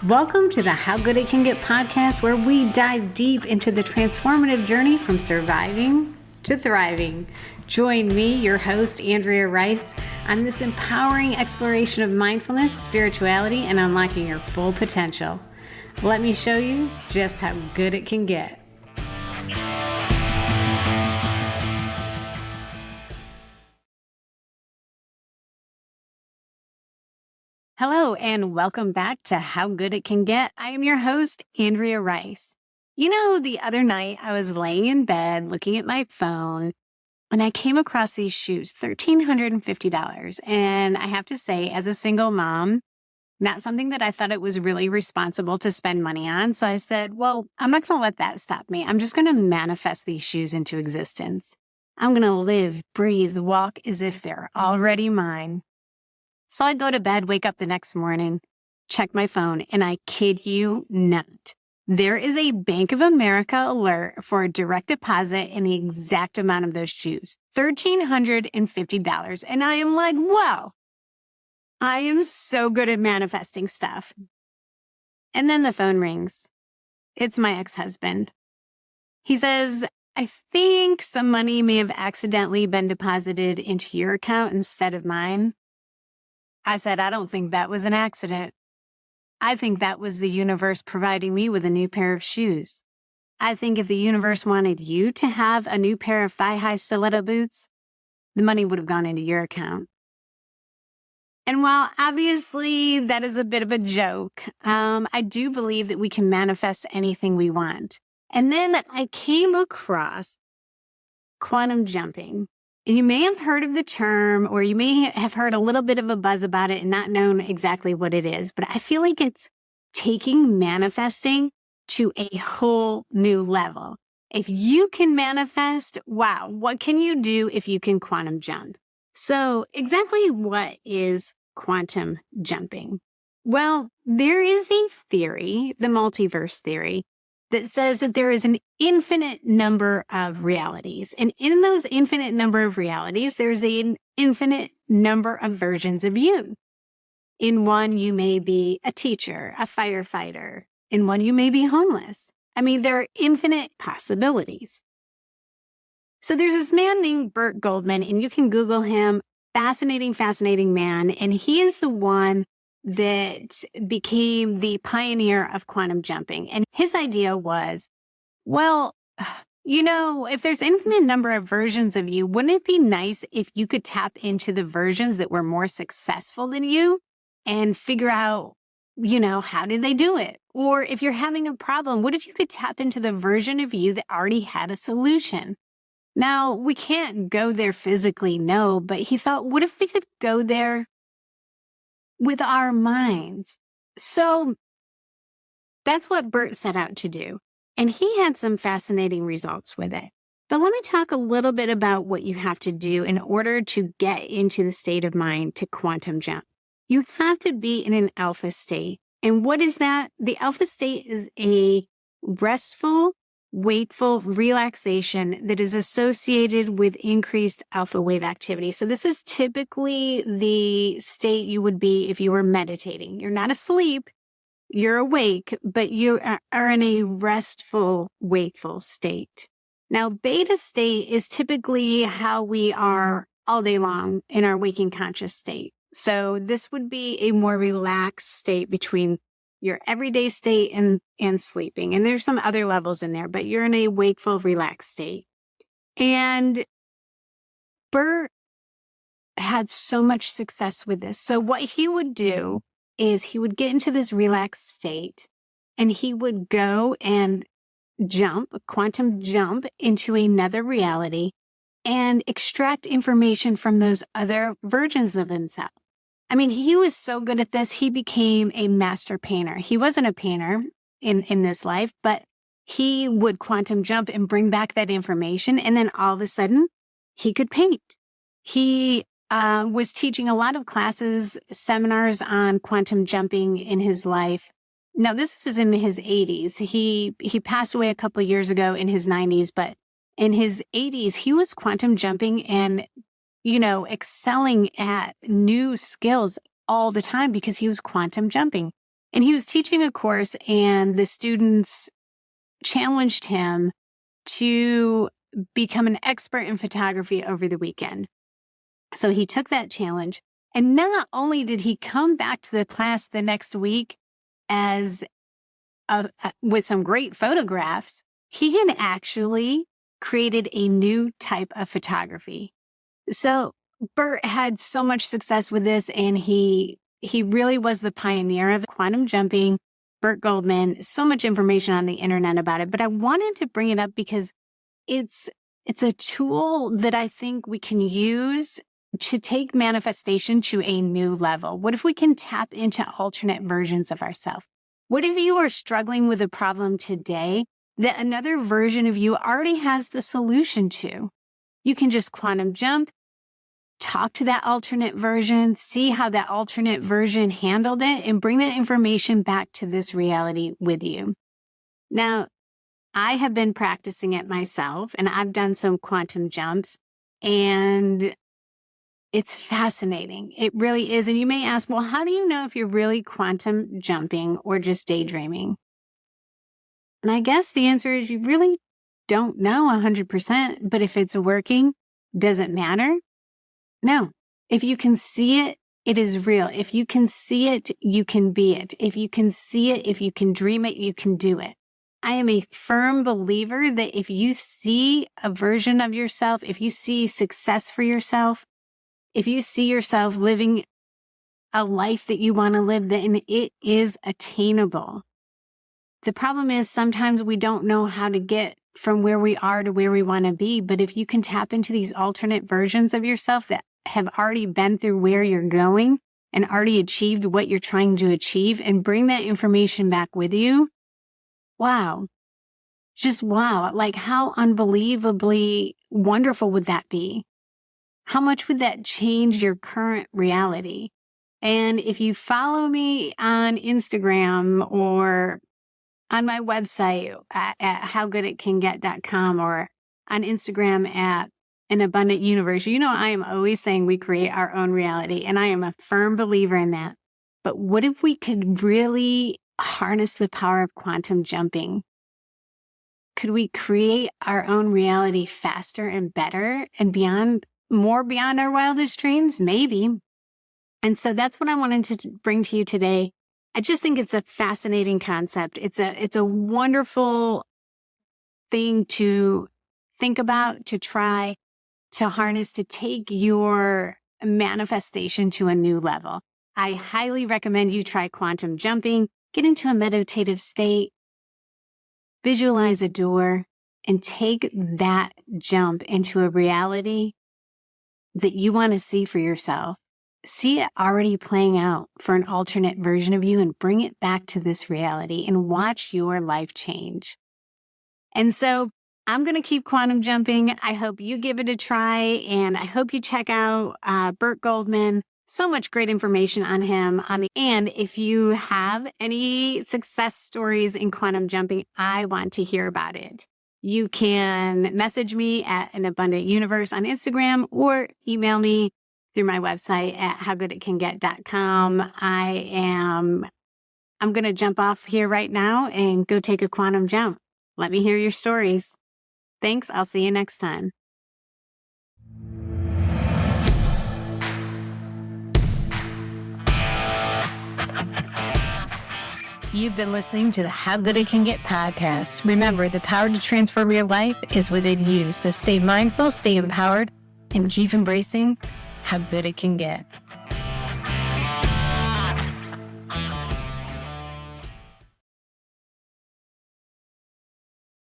Welcome to the How Good It Can Get podcast, where we dive deep into the transformative journey from surviving to thriving. Join me, your host, Andrea Rice, on this empowering exploration of mindfulness, spirituality, and unlocking your full potential. Let me show you just how good it can get. Hello, and welcome back to How Good It Can Get. I am your host, Andrea Rice. The other night I was laying in bed looking at my phone and I came across these shoes, $1,350. And I have to say, as a single mom, not something that I thought it was really responsible to spend money on. So I said, well, I'm not going to let that stop me. I'm just going to manifest these shoes into existence. I'm going to live, breathe, walk as if they're already mine. So I go to bed, wake up the next morning, check my phone, and I kid you not. There is a Bank of America alert for a direct deposit in the exact amount of those shoes, $1,350. And I am like, wow, I am so good at manifesting stuff. And then the phone rings. It's my ex-husband. He says, I think some money may have accidentally been deposited into your account instead of mine. I said, I don't think that was an accident. I think that was the universe providing me with a new pair of shoes. I think if the universe wanted you to have a new pair of thigh-high stiletto boots, the money would have gone into your account. And while obviously that is a bit of a joke, I do believe that we can manifest anything we want. And then I came across quantum jumping. And you may have heard of the term, or you may have heard a little bit of a buzz about it and not known exactly what it is. But I feel like it's taking manifesting to a whole new level. If you can manifest, wow, what can you do if you can quantum jump? So exactly what is quantum jumping? Well, there is a theory, the multiverse theory, that says that there is an infinite number of realities. And in those infinite number of realities, there's an infinite number of versions of you. In one, you may be a teacher, a firefighter. In one, you may be homeless. I mean, there are infinite possibilities. So there's this man named Burt Goldman, and you can Google him. Fascinating man. And he is the one that became the pioneer of quantum jumping. And his idea was, well, if there's infinite number of versions of you, wouldn't it be nice if you could tap into the versions that were more successful than you and figure out, how did they do it? Or if you're having a problem, what if you could tap into the version of you that already had a solution? Now, we can't go there physically, no, but he thought, what if we could go there with our minds? So that's what Burt set out to do. And he had some fascinating results with it. But let me talk a little bit about what you have to do in order to get into the state of mind to quantum jump. You have to be in an alpha state. And what is that? The alpha state is a restful, wakeful relaxation that is associated with increased alpha wave activity. So this is typically the state you would be if you were meditating. You're not asleep, you're awake, but you are in a restful, wakeful state. Now, beta state is typically how we are all day long in our waking conscious state. So this would be a more relaxed state between your everyday state and sleeping. And there's some other levels in there, but you're in a wakeful, relaxed state. And Burt had so much success with this. So what he would do is he would get into this relaxed state and he would go and quantum jump into another reality and extract information from those other versions of himself. I mean, he was so good at this, he became a master painter. He wasn't a painter in this life, but he would quantum jump and bring back that information. And then all of a sudden, he could paint. He was teaching a lot of classes, seminars on quantum jumping in his life. Now, this is in his 80s. He passed away a couple of years ago in his 90s, but in his 80s, he was quantum jumping and excelling at new skills all the time because he was quantum jumping. And he was teaching a course, and the students challenged him to become an expert in photography over the weekend. So he took that challenge. And not only did he come back to the class the next week as with some great photographs, he had actually created a new type of photography. So Bert had so much success with this, and he really was the pioneer of quantum jumping. Bert Goldman, so much information on the internet about it, but I wanted to bring it up because it's a tool that I think we can use to take manifestation to a new level. What if we can tap into alternate versions of ourselves? What if you are struggling with a problem today that another version of you already has the solution to? You can just quantum jump, talk to that alternate version, see how that alternate version handled it, and bring that information back to this reality with you. Now, I have been practicing it myself, and I've done some quantum jumps, and it's fascinating. It really is. And you may ask, well, how do you know if you're really quantum jumping or just daydreaming? And I guess the answer is you really don't know 100%, but if it's working, does it matter? No. If you can see it, it is real. If you can see it, you can be it. If you can see it, if you can dream it, you can do it. I am a firm believer that if you see a version of yourself, if you see success for yourself, if you see yourself living a life that you want to live, then it is attainable. The problem is sometimes we don't know how to get from where we are to where we want to be. But if you can tap into these alternate versions of yourself that have already been through where you're going and already achieved what you're trying to achieve and bring that information back with you, wow. Just wow. Like how unbelievably wonderful would that be? How much would that change your current reality? And if you follow me on Instagram or on my website at howgooditcanget.com or on Instagram at An Abundant Universe, you know I am always saying we create our own reality, and I am a firm believer in that. But what if we could really harness the power of quantum jumping? Could we create our own reality faster and better and more beyond our wildest dreams? Maybe. And so that's what I wanted to bring to you today. I just think it's a fascinating concept. It's a wonderful thing to think about, to try, to harness, to take your manifestation to a new level. I highly recommend you try quantum jumping, get into a meditative state, visualize a door, and take that jump into a reality that you want to see for yourself. See it already playing out for an alternate version of you and bring it back to this reality and watch your life change. And so I'm going to keep quantum jumping. I hope you give it a try, and I hope you check out Bert Goldman. So much great information on him. And if you have any success stories in quantum jumping, I want to hear about it. You can message me at An Abundant Universe on Instagram or email me through my website at howgooditcanget.com. I'm going to jump off here right now and go take a quantum jump. Let me hear your stories. Thanks. I'll see you next time. You've been listening to the How Good It Can Get podcast. Remember, the power to transform your life is within you. So stay mindful, stay empowered, and keep embracing how good it can get.